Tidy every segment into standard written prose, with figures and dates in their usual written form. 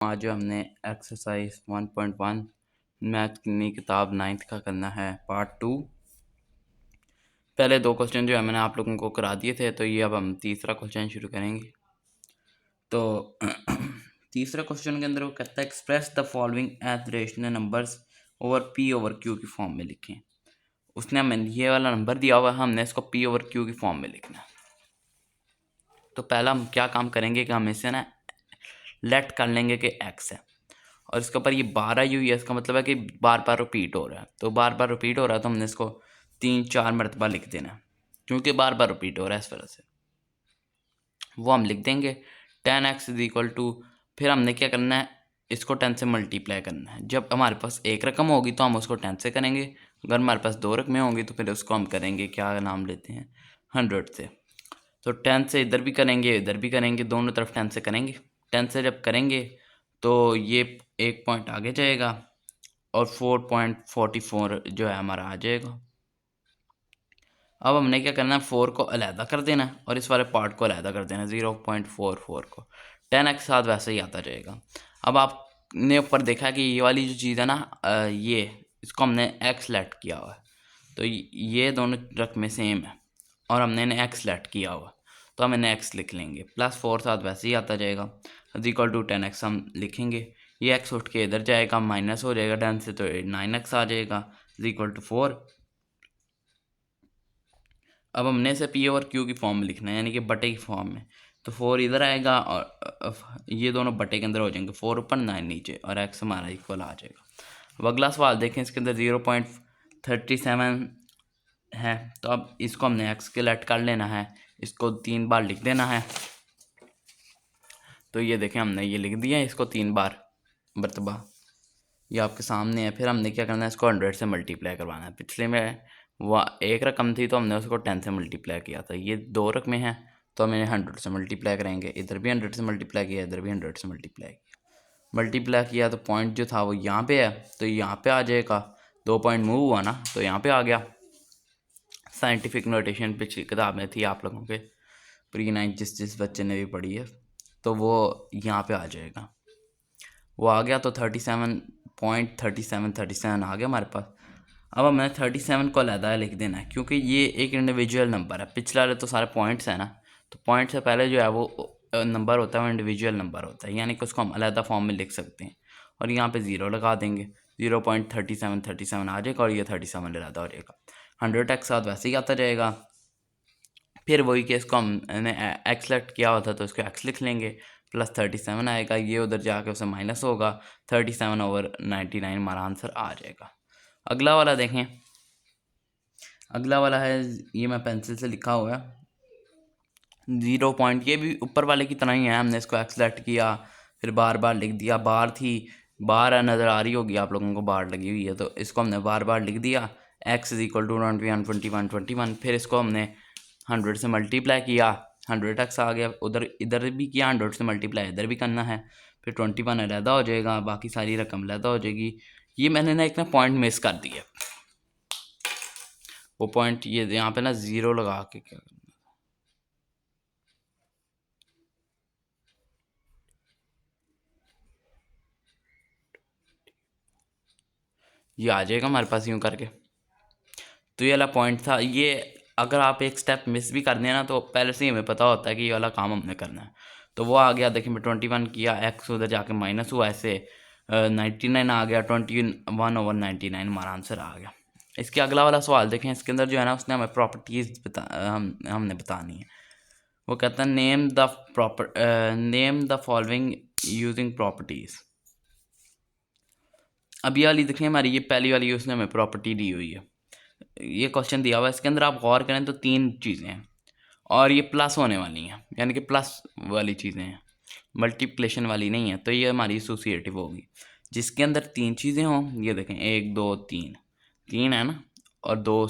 आज जो हमने एक्सरसाइज 1.1 मैथ की किताब 9th का करना है पार्ट 2। पहले 2 क्वेश्चन जो है मैंने आप लोगों को करा दिए थे, तो ये अब हम तीसरा क्वेश्चन शुरू करेंगे। तो तीसरा क्वेश्चन के अंदर वो कहता है express the following as rational numbers over P over Q की फॉर्म में लिखें। उसने हमें ये वाला नंबर दिया हुआ है, हमने इसको पी ओवर क्यू की फॉर्म में लिखना है। तो पहला हम क्या काम करेंगे कि हम इसे ना लेट कर लेंगे कि एक्स है और इसके ऊपर ये 12 यू है, इसका मतलब है कि बार बार रिपीट हो रहा है। तो बार बार रिपीट हो रहा है तो हमने इसको 3-4 मरतबा लिख देना है, क्योंकि बार बार रिपीट हो रहा है इस वजह से। वो हम लिख देंगे 10x इज इक्वल टू, फिर हमने क्या करना है, इसको 10 से मल्टीप्लाई करना है। जब हमारे पास एक रकम होगी तो हम उसको 10 से करेंगे, अगर हमारे पास 2 रकमें होंगी तो फिर उसको हम करेंगे, क्या नाम लेते हैं, 100 से। तो 10 से इधर भी करेंगे इधर भी करेंगे, दोनों तरफ 10 से करेंगे। 10 से जब करेंगे तो ये एक पॉइंट आगे जाएगा और 4.44 जो है हमारा आ जाएगा। अब हमने क्या करना है, 4 को अलहदा कर देना है और इस वाले पार्ट को अलहदा कर देना है, 0.44 को। 10x साथ वैसे ही आता जाएगा। अब आपने ऊपर देखा कि ये वाली जो चीज़ है ना, ये इसको हमने x लेट किया हुआ है, तो ये दोनों रकमें सेम है और हमने इन्हें x लेट किया हुआ, तो हम इन्हें x लिख लेंगे। +4 साथ वैसे ही आता जाएगा, इक्वल टू 10x हम लिखेंगे। ये x उठ के इधर जाएगा, माइनस हो जाएगा 10 से, तो 9x आ जाएगा इक्वल टू 4। अब हमने इसे पी ओवर क्यू की फॉर्म में लिखना है, यानी कि बटे की फॉर्म में। तो 4 इधर आएगा और ये दोनों बटे के अंदर हो जाएंगे, 4 ऊपर 9 नीचे, और x हमारा इक्वल आ जाएगा। अब अगला सवाल देखें, इसके अंदर 0.37 है, तो अब इसको हमने x के लेट कर लेना है, इसको 3 बार लिख देना है। तो ये देखें हमने ये लिख दिया है, इसको 3 बार मरतबा, ये आपके सामने है। फिर हमने क्या करना है, इसको 100 से मल्टीप्लाई करवाना है। पिछले में वह एक रकम थी तो हमने उसको 10 से मल्टीप्लाई किया था, ये 2 रकमें हैं तो हम इन्हें 100 से मल्टीप्लाई करेंगे। इधर भी 100 से मल्टीप्लाई किया, इधर भी 100 से मल्टीप्लाई किया तो पॉइंट जो था वो यहाँ पे है, तो यहाँ पे आ जाएगा। 2 पॉइंट मूव हुआ ना, तो यहाँ पे आ गया। साइंटिफिक नोटेशन पिछली किताब में थी आप लोगों के प्री 9 जिस बच्चे ने भी पढ़ी है, तो वो यहाँ पे आ जाएगा। वो आ गया, तो 37.37 आ गया हमारे पास। अब हमें 37 को अलहदा लिख देना है, क्योंकि ये एक इंडिविजुअल नंबर है। पिछले वाले तो सारे पॉइंट्स हैं ना, तो पॉइंट से पहले जो है वो नंबर होता है, वो इंडिविजुअल नंबर होता है, यानी कि उसको हम अलहदा फॉर्म में लिख सकते हैं। और यहाँ पे 0 लगा देंगे, 0.3737 आ जाएगा और ये 37 अलहदा हो जाएगा। 100x साथ वैसे ही आता जाएगा। फिर वही केस को हमने एक्स सेलेक्ट किया हुआ था, तो इसको एक्स लिख लेंगे, +37 आएगा, ये उधर जाके उसे माइनस होगा, 37/99 हमारा आंसर आ जाएगा। अगला वाला देखें, अगला वाला है, ये मैं पेंसिल से लिखा हुआ है 0 पॉइंट, ये भी ऊपर वाले की तरह ही है। हमने इसको एक्स सेलेक्ट किया, फिर बार बार लिख दिया, बार थी, बार नज़र आ रही होगी आप लोगों को, बार लगी हुई है, तो इसको हमने बार बार लिख दिया, x इज इक्वल टू 21 फिर इसको हमने 100 से मल्टीप्लाई किया, 100x आ गया, उधर इधर भी किया 100 से मल्टीप्लाई, इधर भी करना है, फिर 21 अलहदा हो जाएगा, बाकी सारी रकम अलहदा हो जाएगी। ये मैंने ना एक ना पॉइंट मिस कर दिया, वो पॉइंट ये यहाँ पे ना 0 लगा के क्या करना, ये आ जाएगा हमारे पास यूँ करके। तो ये वाला पॉइंट था, ये अगर आप एक स्टेप मिस भी कर दें ना, तो पहले से ही हमें पता होता है कि ये वाला काम हमने करना है। तो वो आ गया, देखिए मैं 21 किया, एक्स उधर जाके माइनस हुआ, ऐसे 99 आ गया, 21/99 हमारा आंसर आ गया। इसके अगला वाला सवाल देखें, इसके अंदर जो है ना, उसने हमें प्रॉपर्टीज़ हमने बतानी है। वो कहता है name the following using properties. अब ये वाली देखें, हमारी ये पहली वाली उसने हमें प्रॉपर्टी दी हुई है, ये क्वेश्चन दिया हुआ है, इसके अंदर आप गौर करें तो 3 चीज़ें हैं और ये प्लस होने वाली हैं, यानी कि प्लस वाली चीज़ें हैं, मल्टीप्लिकेशन वाली नहीं है। तो ये हमारी एसोसिएटिव होगी, जिसके अंदर 3 चीज़ें हों। ये देखें 1 2 3, 3 है ना, और 2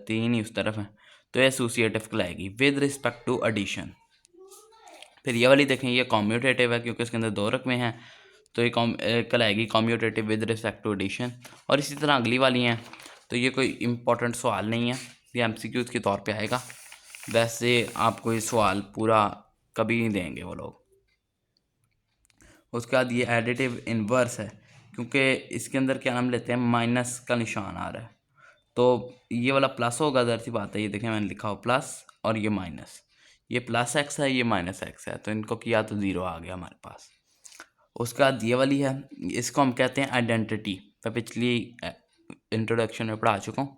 3 ही उस तरफ है, तो ये एसोसिएटिव कहलाएगी विद रिस्पेक्ट टू एडिशन। फिर ये वाली देखें, ये कॉम्यूटेटिव है, क्योंकि इसके अंदर 2 रकमें हैं, तो ये कहलाएगी commutative with respect to addition. और इसी तरह अगली वाली हैं, तो ये कोई इम्पोर्टेंट सवाल नहीं है, ये एमसीक्यूज़ के तौर पे आएगा। वैसे आपको ये सवाल पूरा कभी नहीं देंगे वो लोग। उसके बाद ये एडिटिव इनवर्स है, क्योंकि इसके अंदर क्या नाम लेते हैं, माइनस का निशान आ रहा है, तो ये वाला प्लस होगा, ज़ाहिर सी बात है। ये देखें मैंने लिखा हो प्लस और ये माइनस, ये प्लस एक्स है, ये माइनस एक्स है, तो इनको किया तो ज़ीरो आ गया हमारे पास। उसके बाद ये वाली है, इसको हम कहते हैं आइडेंटिटी। मैं पिछली इंट्रोडक्शन में पढ़ा चुका हूँ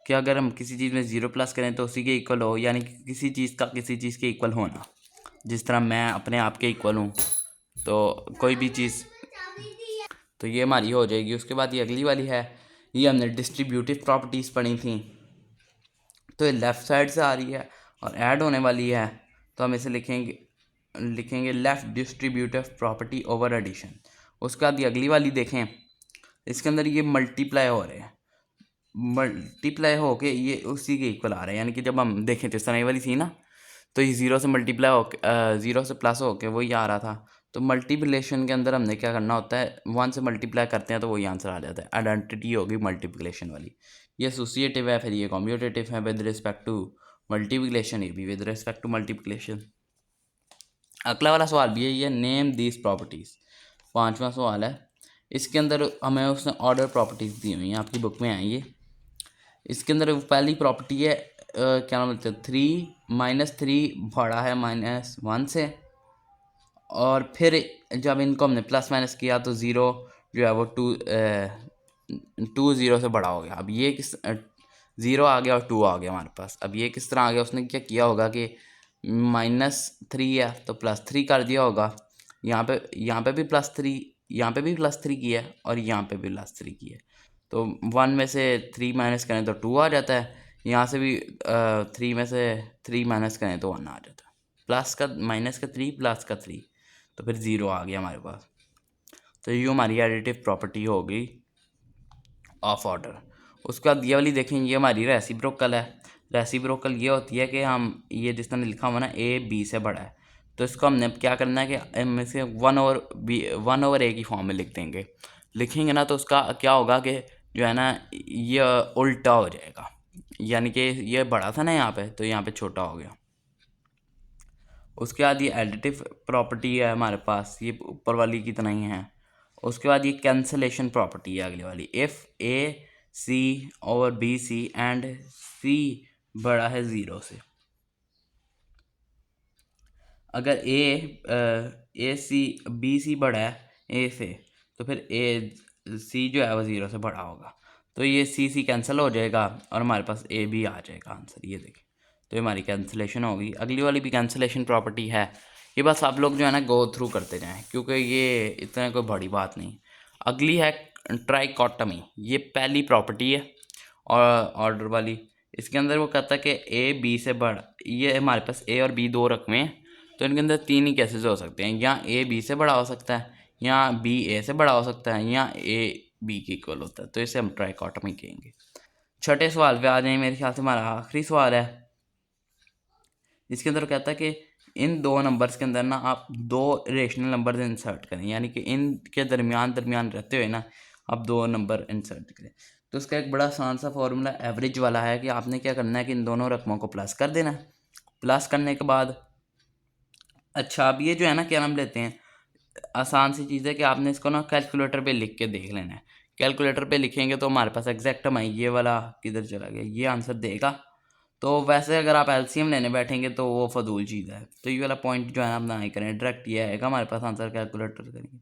कि अगर हम किसी चीज़ में ज़ीरो प्लस करें तो उसी के इक्वल हो, यानी कि किसी चीज़ का किसी चीज़ के इक्वल होना। जिस तरह मैं अपने आप के इक्वल हूँ, तो कोई भी चीज़, तो ये हमारी हो जाएगी। उसके बाद ये अगली वाली है, ये हमने डिस्ट्रीब्यूटिव प्रॉपर्टीज़ पढ़ी थी, तो ये लेफ़्ट साइड से आ रही है और ऐड होने वाली है, तो हम इसे लिखेंगे left distributive property over addition. उसके बाद ये अगली वाली देखें, इसके अंदर ये मल्टीप्लाई हो रहे हैं, मल्टीप्लाई होके ये उसी के इक्वल आ रहे हैं, यानी कि जब हम देखें तो इस तरह ये वाली थी ना, तो ये ज़ीरो से मल्टीप्लाई हो, ज़ीरो से प्लस होके वही आ रहा था। तो मल्टीप्लिकेशन के अंदर हमने क्या करना होता है, वन से मल्टीप्लाई करते हैं तो वही आंसर आ जाता है। आइडेंटिटी होगी मल्टीप्लिकेशन वाली, ये एसोसिएटिव है, फिर ये कम्यूटेटिव है विद रिस्पेक्ट टू मल्टीप्लिकेशन, ये भी विद रिस्पेक्ट टू मल्टीप्लिकेशन। अगला वाला सवाल भी है, ये नेम दीज प्रॉपर्टीज़, 5वां सवाल है। इसके अंदर हमें उसने ऑर्डर प्रॉपर्टीज़ दी हुई हैं, आपकी बुक में आई है। इसके अंदर पहली प्रॉपर्टी है, क्या नाम बोलते हैं, 3 - 3 बड़ा है -1 से, और फिर जब इनको हमने प्लस माइनस किया तो ज़ीरो जो है वो 2 ज़ीरो से बड़ा हो गया। अब ये किस, ज़ीरो आ गया और 2 आ गया हमारे पास। अब ये किस तरह आ गया, उसने क्या किया होगा कि -3 है तो +3 कर दिया होगा, यहाँ पे भी +3, यहाँ पे भी +3 किया है और यहाँ पे भी +3 किया है, तो 1 में से 3 माइनस करें तो 2 आ जाता है, यहाँ से भी 3 में से 3 माइनस करें तो 1 आ जाता है, प्लस का माइनस का 3 प्लस का 3, तो फिर 0 आ गया हमारे पास। तो ये हमारी एडिटिव प्रॉपर्टी हो गई ऑफ ऑर्डर। उसके बाद ये वाली देखें, ये हमारी रेसिप्रोकल है। रेसिप्रोकल ये होती है कि हम ये जिस तरह लिखा हुआ ना ए बी से बड़ा है, तो इसको हमने क्या करना है कि इनमें से 1/a की फॉर्म में लिख देंगे। लिखेंगे ना तो उसका क्या होगा कि जो है ना ये उल्टा हो जाएगा, यानी कि ये बड़ा था ना यहाँ पे, तो यहाँ पे छोटा हो गया। उसके बाद ये एडिटिव प्रॉपर्टी है हमारे पास, ये ऊपर वाली की तरह ही है। उसके बाद ये कैंसलेशन प्रॉपर्टी है अगली वाली, if A C over B C and C बड़ा है 0 से। अगर ए सी बी सी बड़ा है ए से, तो फिर ए सी जो है वो 0 से बड़ा होगा, तो ये सी कैंसिल हो जाएगा और हमारे पास ए भी आ जाएगा आंसर। ये देखें, तो ये हमारी कैंसिलेशन होगी। अगली वाली भी कैंसिलेशन प्रॉपर्टी है, ये बस आप लोग जो है ना गो थ्रू करते जाएं, क्योंकि ये इतना कोई बड़ी बात नहीं। अगली है ट्राइकोटमी, ये पहली प्रॉपर्टी है और ऑर्डर वाली। इसके अंदर वो कहता है कि ए बी से बड़ा, ये हमारे पास ए और बी दो रकमें हैं, तो इनके अंदर 3 ही केसेस हो सकते हैं, या ए बी से बड़ा हो सकता है, या बी ए से बड़ा हो सकता है, या ए बी के इक्वल होता है, तो इसे हम ट्राइकोटमी कहेंगे। छठे सवाल पे आ जाए, मेरे ख्याल से हमारा आखिरी सवाल है। इसके अंदर कहता है कि इन दो नंबर्स के अंदर ना आप 2 रेशनल नंबर इंसर्ट करें, यानी कि इनके दरमियान रहते हुए ना आप 2 नंबर इंसर्ट करें। तो उसका एक बड़ा आसान सा फॉर्मूला एवरेज वाला है कि आपने क्या करना है कि इन दोनों रकमों को प्लस कर देना है। प्लस करने के बाद अच्छा, अब ये जो है ना क्या नाम लेते हैं, आसान सी चीज़ है कि आपने इसको ना कैलकुलेटर पे लिख के देख लेना है। कैलकुलेटर पे लिखेंगे तो हमारे पास एग्जैक्ट हमारी ये वाला किधर चला गया, ये आंसर देगा। तो वैसे अगर आप एलसीएम लेने बैठेंगे तो वो फजूल चीज़ है, तो ये वाला पॉइंट जो है आप ना ही करें, डायरेक्ट ये आएगा हमारे पास आंसर कैलकुलेटर करेंगे।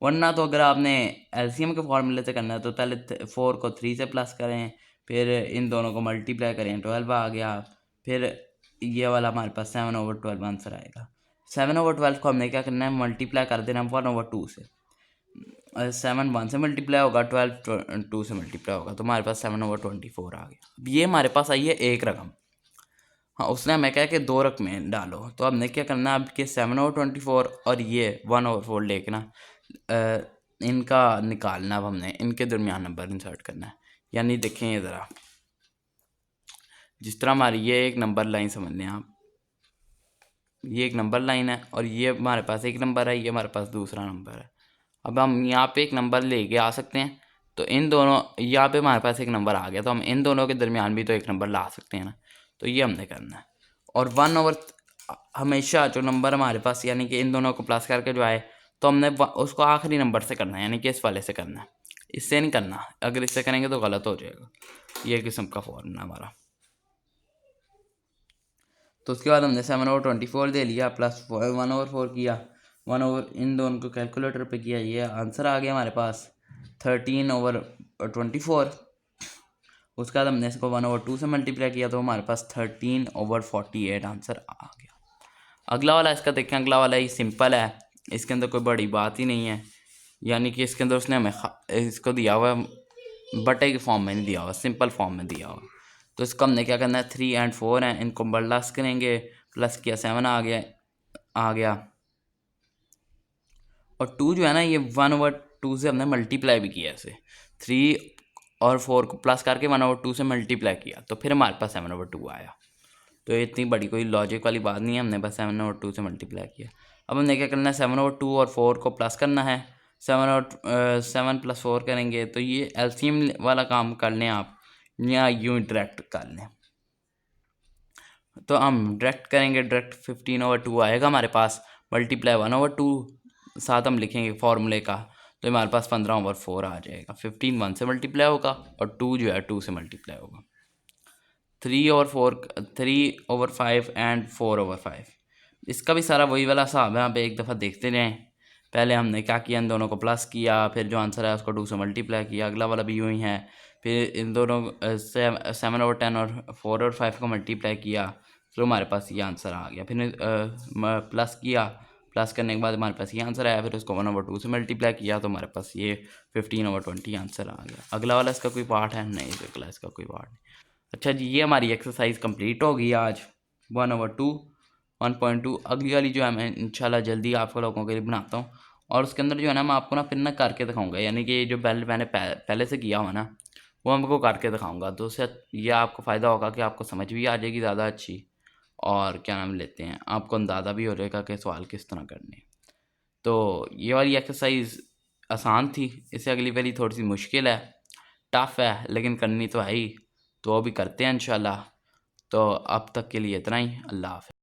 वरना तो अगर आपने एलसीएम के फॉर्मूले से करना है तो पहले 4 को 3 से प्लस करें, फिर इन दोनों को मल्टीप्लाई करें, 12 आ गया, फिर ये वाला हमारे पास 7/12 आंसर आएगा। 7/12 को हमने क्या करना है, मल्टीप्लाई कर देना 1/2 से। 7 1 से मल्टीप्लाई होगा, 12 2 से मल्टीप्लाई होगा, तो हमारे पास 7/24 आ गया। अब ये हमारे पास आई है एक रकम। हाँ, उसने हमें कहा कि 2 रकमें डालो, तो हमने क्या करना है अब कि 7/24 और ये 1/4 लेके ना इनका निकालना। अब हमने इनके दरमियान नंबर इंसर्ट करना है, यानी देखें ये ज़रा, जिस तरह हमारी ये एक नंबर लाइन समझ लें आप, ये एक नंबर लाइन है और ये हमारे पास एक नंबर है, ये हमारे पास दूसरा नंबर है। अब हम यहाँ पे एक नंबर लेके आ सकते हैं, तो इन दोनों, यहाँ पे हमारे पास एक नंबर आ गया, तो हम इन दोनों के दरमियान भी तो एक नंबर ला सकते हैं ना, तो ये हमने करना है। और 1/, हमेशा जो नंबर हमारे पास, यानी कि इन दोनों को प्लस करके जो आए तो हमने उसको आखिरी नंबर से करना है, यानी कि इस वाले से करना है, इससे नहीं करना। अगर इससे करेंगे तो गलत हो जाएगा। ये किस्म का फॉर्मूला हमारा। तो उसके बाद हमने 7/24 दे लिया, प्लस 1/4 किया, 1 ओवर इन दोनों को कैलकुलेटर पे किया, ये आंसर आ गया हमारे पास 13/24। उसके बाद हमने इसको 1/2 से मल्टीप्लाई किया तो हमारे पास 13/48 आंसर आ गया। अगला वाला इसका देखें, अगला वाला ही सिंपल है, इसके अंदर कोई बड़ी बात ही नहीं है, यानी कि इसके अंदर उसने हमें इसको दिया हुआ बटे के फॉर्म में नहीं दिया हुआ, सिंपल फॉर्म में दिया हुआ। तो इसको हमने क्या करना है, 3 और 4 हैं, इनको प्लस करेंगे, प्लस किया 7 आ गया। और 2 जो है ना, ये 1/2 से हमने मल्टीप्लाई भी किया इसे, 3 और 4 को प्लस करके 1/2 से मल्टीप्लाई किया, तो फिर हमारे पास 7/2 आया। तो ये इतनी बड़ी कोई लॉजिक वाली बात नहीं है, हमने बस 7/2 से मल्टीप्लाई किया। अब हमने क्या करना है, 7/2 और 4 को प्लस करना है, 7 + 4 करेंगे, तो ये एलसीएम वाला काम कर लें आप, या यूँ डायरेक्ट कर लें। तो हम डायरेक्ट करेंगे, डायरेक्ट 15/2 आएगा हमारे पास, मल्टीप्लाई 1/2 साथ हम लिखेंगे फार्मूले का, तो हमारे पास 15/4 आ जाएगा। 15 1 से मल्टीप्लाई होगा और 2 जो है 2 से मल्टीप्लाई होगा। 3/5 एंड 4/5, इसका भी सारा वही वाला हिसाब है, आप एक दफ़ा देखते रहें। पहले हमने क्या किया, इन दोनों को प्लस किया, फिर जो आंसर है उसको 2 से मल्टीप्लाई किया, अगला वाला भी यूँ ही है, फिर इन दोनों 7/10 और 4/5 को मल्टीप्लाई किया, तो हमारे पास ये आंसर आ गया। फिर प्लस किया, प्लस करने के बाद हमारे पास ये आंसर आया, फिर उसको 1/2 से मल्टीप्लाई किया, तो हमारे पास ये 15/20 आंसर आ गया। अगला वाला इसका कोई पार्ट है नहीं, अगला इसका कोई पार्ट नहीं। अच्छा जी, ये हमारी एक्सरसाइज कंप्लीट होगी आज 1/2 1.2। अगली वाली जो है मैं इंशाल्लाह जल्दी आप लोगों के लिए बनाता हूँ, और उसके अंदर जो है ना मैं आपको ना फिर ना करके दिखाऊंगा, यानी कि जो मैंने पहले से किया हुआ ना वो हमको करके दिखाऊंगा, तो उससे ये आपको फ़ायदा होगा कि आपको समझ भी आ जाएगी ज़्यादा अच्छी, और क्या नाम लेते हैं, आपको अंदाज़ा भी हो जाएगा कि सवाल किस तरह करने। तो ये वाली एक्सरसाइज आसान थी, इससे अगली वाली थोड़ी सी मुश्किल है, टफ़ है, लेकिन करनी तो है ही, तो वो भी करते हैं इंशाल्लाह। तो अब तक के लिए इतना ही, अल्लाह हाफ़िज़।